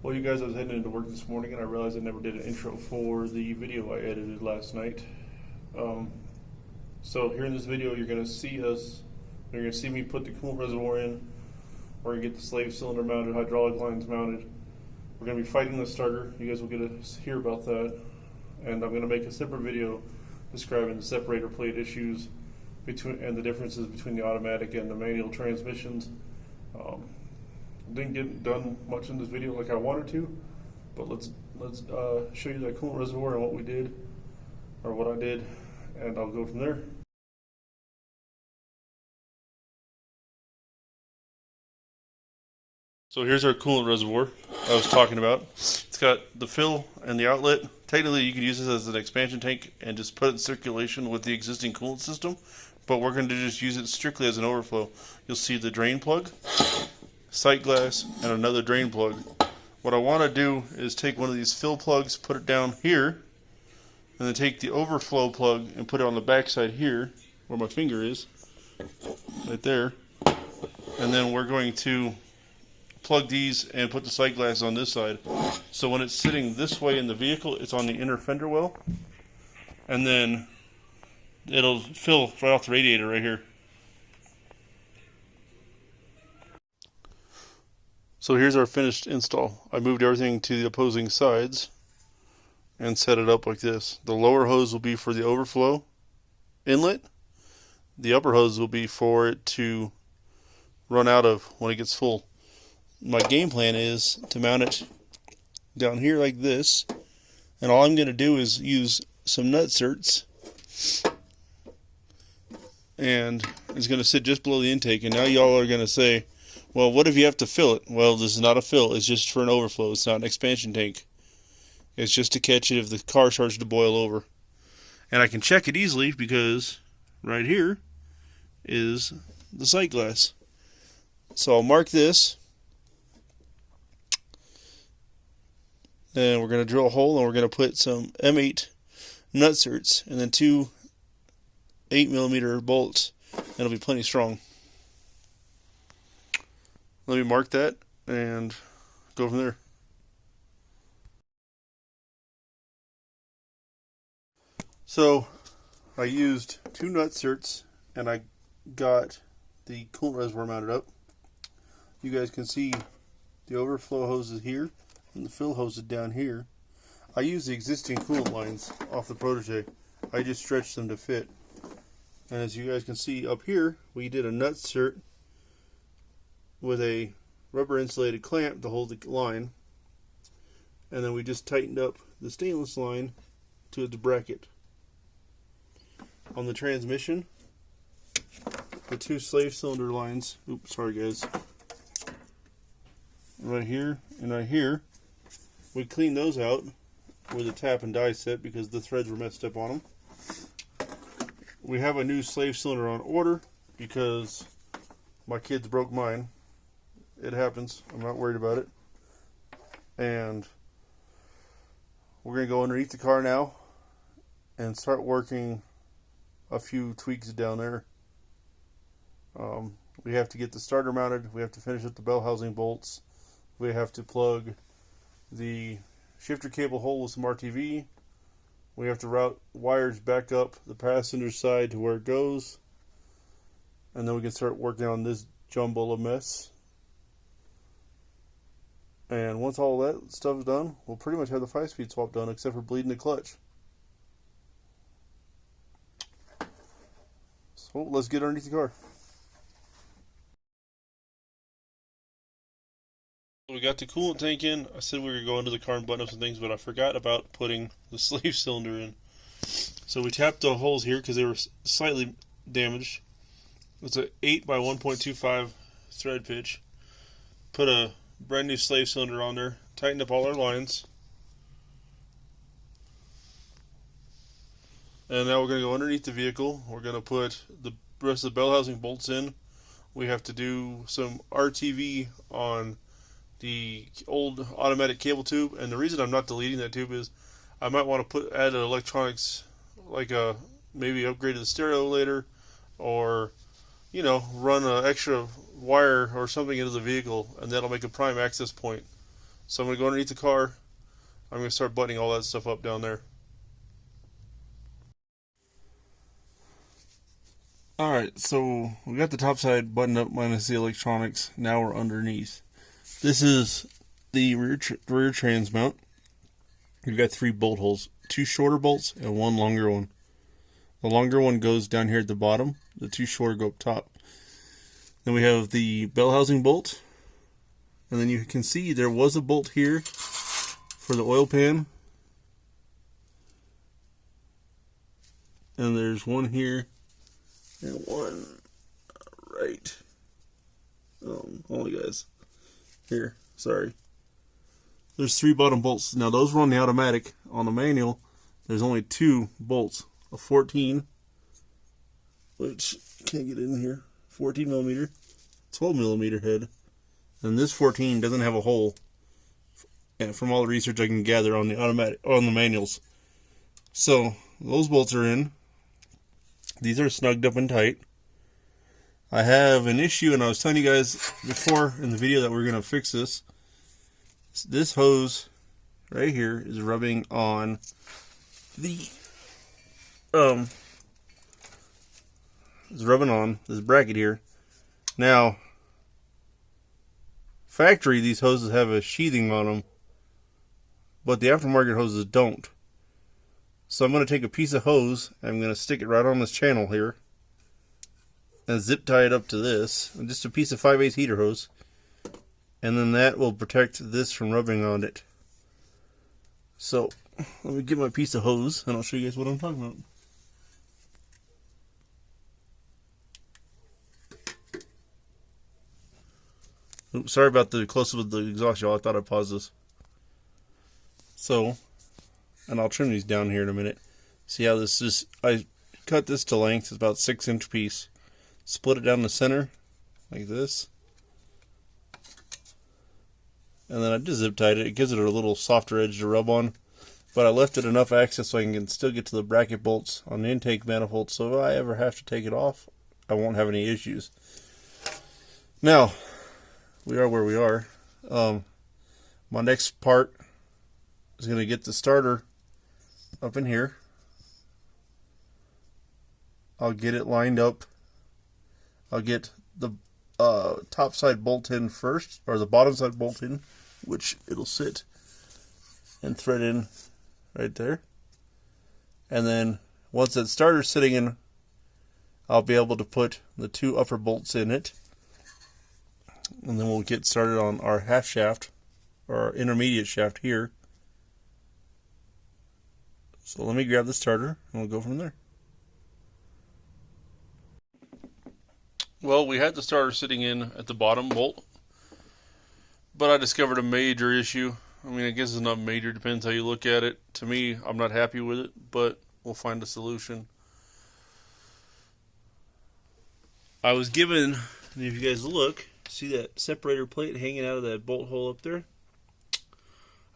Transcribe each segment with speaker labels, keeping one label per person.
Speaker 1: Well, you guys, I was heading into work this morning and I realized I never did an intro for the video I edited last night. Um, so here in this video, you're going to see me put the coolant reservoir in. We're going to get the slave cylinder mounted, hydraulic lines mounted. We're going to be fighting the starter. You guys will get to hear about that. And I'm going to make a separate video describing the separator plate issues and the differences between the automatic and the manual transmissions. Didn't get done much in this video like I wanted to, but let's show you that coolant reservoir and what we did, or what I did, and I'll go from there. So here's our coolant reservoir I was talking about. It's got the fill and the outlet. Technically, you could use this as an expansion tank and just put it in circulation with the existing coolant system, but we're going to just use it strictly as an overflow. You'll see the drain plug, sight glass, and another drain plug. What I want to do is take one of these fill plugs, put it down here, and then take the overflow plug and put it on the back side here, where my finger is, right there. And then we're going to plug these and put the sight glass on this side. So when it's sitting this way in the vehicle, it's on the inner fender well, and then it'll fill right off the radiator right here. So here's our finished install. I moved everything to the opposing sides and set it up like this. The lower hose will be for the overflow inlet. The upper hose will be for it to run out of when it gets full. My game plan is to mount it down here like this, and all I'm going to do is use some nutserts, and it's going to sit just below the intake. And now y'all are going to say, well, what if you have to fill it? Well, this is not a fill. It's just for an overflow. It's not an expansion tank. It's just to catch it if the car starts to boil over. And I can check it easily because right here is the sight glass. So I'll mark this. And we're going to drill a hole, and we're going to put some M8 nutserts and then two 8mm bolts. And it'll be plenty strong. Let me mark that and go from there. So I used two nutserts and I got the coolant reservoir mounted up. You guys can see the overflow hose is here and the fill hose is down here. I used the existing coolant lines off the Protege. I just stretched them to fit. And as you guys can see up here, we did a nutsert with a rubber insulated clamp to hold the line, and then we just tightened up the stainless line to its bracket. On the transmission, the two slave cylinder lines, oops, sorry guys, right here and right here, we cleaned those out with a tap and die set because the threads were messed up on them. We have a new slave cylinder on order because my kids broke mine. It happens. I'm not worried about it. And we're going to go underneath the car now and start working a few tweaks down there. We have to get the starter mounted. We have to finish up the bell housing bolts. We have to plug the shifter cable hole with some RTV. We have to route wires back up the passenger side to where it goes. And then we can start working on this jumble of mess. And once all that stuff is done, we'll pretty much have the 5-speed swap done, except for bleeding the clutch. So let's get underneath the car. We got the coolant tank in. I said we were going to the car and button up some things, but I forgot about putting the slave cylinder in. So we tapped the holes here because they were slightly damaged. It's an 8 by 1.25 thread pitch. Put a brand new slave cylinder on there, tightened up all our lines, and now we're going to go underneath the vehicle. We're going to put the rest of the bell housing bolts in. We have to do some RTV on the old automatic cable tube, and the reason I'm not deleting that tube is I might want to add an electronics, like maybe upgrade the stereo later, or run an extra wire or something into the vehicle, and that'll make a prime access point So I'm going to go underneath the car. I'm going to start buttoning all that stuff up down there. Alright, so we got the top side buttoned up minus the electronics. Now we're underneath. This is the rear trans mount. You've got 3 bolt holes. 2 shorter bolts and 1 longer one. The longer one goes down here at the bottom. The 2 shorter go up top. Then we have the bell housing bolt. And then you can see there was a bolt here for the oil pan. And there's one here. And one right. Hold on, guys. Here, sorry. There's 3 bottom bolts. Now those were on the automatic. On the manual, there's only 2 bolts. A 14, which can't get in here. 14 millimeter, 12 millimeter head, and this 14 doesn't have a hole. And from all the research I can gather on the automatic, on the manuals, so those bolts are in. These are snugged up and tight. I have an issue, and I was telling you guys before in the video that we're going to fix this. This hose right here is rubbing on the this bracket here. Now, factory, these hoses have a sheathing on them, but the aftermarket hoses don't. So I'm going to take a piece of hose, and I'm going to stick it right on this channel here, and zip tie it up to this, and just a piece of 5/8 heater hose, and then that will protect this from rubbing on it. So let me get my piece of hose, and I'll show you guys what I'm talking about. Oops, sorry about the close-up of the exhaust, y'all. I thought I'd pause this. So, and I'll trim these down here in a minute. See how this is? I cut this to length. It's about 6-inch piece. Split it down the center like this, and then I just zip tied it. It gives it a little softer edge to rub on, but I left it enough access so I can still get to the bracket bolts on the intake manifold. So if I ever have to take it off, I won't have any issues. Now, we are where we are. My next part is going to get the starter up in here. I'll get it lined up. I'll get the top side bolt in first, or the bottom side bolt in, which it'll sit and thread in right there. And then once that starter's sitting in, I'll be able to put the 2 upper bolts in it. And then we'll get started on our half shaft, or our intermediate shaft here. So let me grab the starter, and we'll go from there. Well, we had the starter sitting in at the bottom bolt, but I discovered a major issue. I mean, I guess it's not major, depends how you look at it. To me, I'm not happy with it, but we'll find a solution. I was given, and if you guys look, see that separator plate hanging out of that bolt hole up there?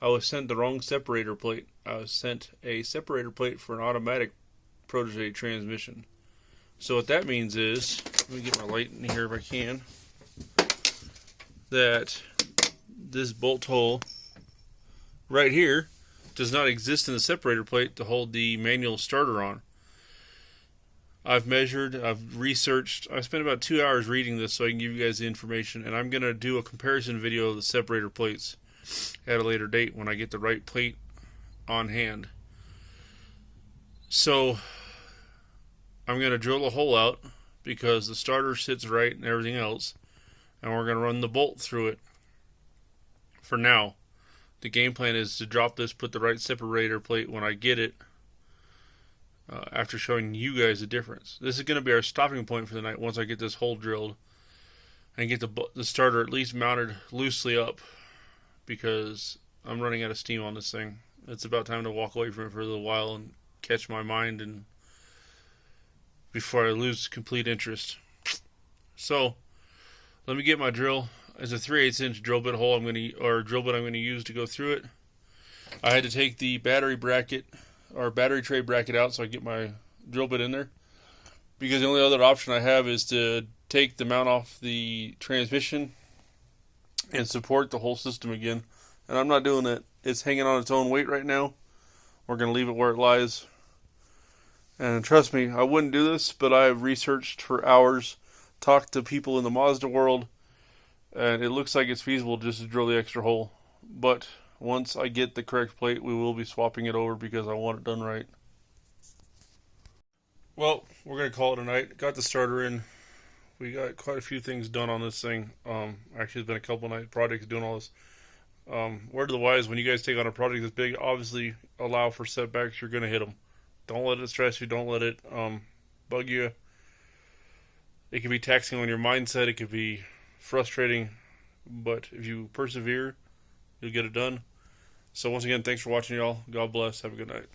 Speaker 1: I was sent the wrong separator plate. I was sent a separator plate for an automatic Project transmission. So what that means is, let me get my light in here if I can, that this bolt hole right here does not exist in the separator plate to hold the manual starter on. I've measured, I've researched, I spent about 2 hours reading this so I can give you guys the information, and I'm going to do a comparison video of the separator plates at a later date when I get the right plate on hand. So I'm going to drill a hole out because the starter sits right and everything else, and we're going to run the bolt through it. For now, the game plan is to drop this, put the right separator plate when I get it, after showing you guys the difference. This is going to be our stopping point for the night once I get this hole drilled and get the starter at least mounted loosely up, because I'm running out of steam on this thing. It's about time to walk away from it for a little while and catch my mind, and before I lose complete interest. So let me get my drill. It's a 3/8 inch drill bit hole I'm going to use to go through it. I had to take the battery bracket or battery tray bracket out so I get my drill bit in there, because the only other option I have is to take the mount off the transmission and support the whole system again, and I'm not doing that. It's hanging on its own weight right now. We're going to leave it where it lies. And trust me, I wouldn't do this, but I have researched for hours, talked to people in the Mazda world, and it looks like it's feasible just to drill the extra hole. But once I get the correct plate, we will be swapping it over because I want it done right. Well, we're going to call it a night. Got the starter in. We got quite a few things done on this thing. Actually, it's been a couple night projects doing all this. Word to the wise, when you guys take on a project this big, obviously allow for setbacks. You're going to hit them. Don't let it stress you. Don't let it bug you. It can be taxing on your mindset. It could be frustrating. But if you persevere, you'll get it done. So once again, thanks for watching, y'all. God bless. Have a good night.